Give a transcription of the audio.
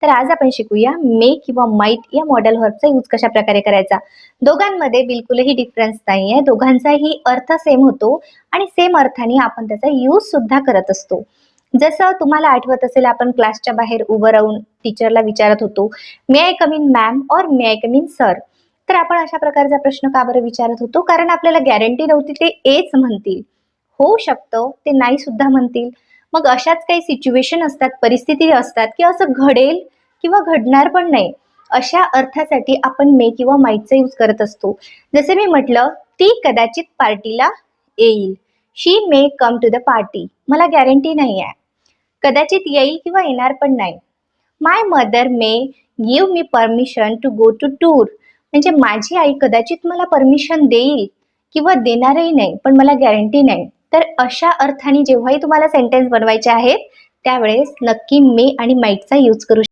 तर आज आपण शिकूया मे किंवा माइट या मॉडेल व्हर्बचा यूज कशा प्रकारे करायचा। दोघांमध्ये बिलकुलही डिफरन्स नाहीये, दोघांचाही अर्थ सेम होतो आणि सेम अर्थाने आपण त्याचा यूज सुद्धा करत असतो। जसं तुम्हाला आठवत असेल, आपण क्लासच्या बाहेर उभं राहून टीचरला विचारत होतो, मे आय कम इन मॅम और मे आय कम इन सर। तर आपण अशा प्रकारचा प्रश्न का बरं विचारत होतो? कारण आपल्याला गॅरंटी नव्हती ते एच म्हणतील, होऊ शकतं ते नाही सुद्धा म्हणतील। मग अशाच काही सिच्युएशन असतात, परिस्थिती असतात की असं घडेल किंवा घडणार पण नाही, अशा अर्थासाठी आपण मे किंवा माइटचा यूज करत असतो। जसे मी म्हटलं, ती कदाचित पार्टीला येईल, she may come to the party, मला गॅरंटी नाही आहे, कदाचित येईल किंवा येणार पण नाही। My mother may give me permission to go to tour, म्हणजे माझी आई कदाचित मला परमिशन देईल किंवा देणारही नाही, पण मला गॅरंटी नाही। तर अशा अर्थाने जेव्हाही तुम्हाला सेंटेन्स बनवायचे आहेत, त्यावेळेस नक्की मे आणि माइटचा यूज करू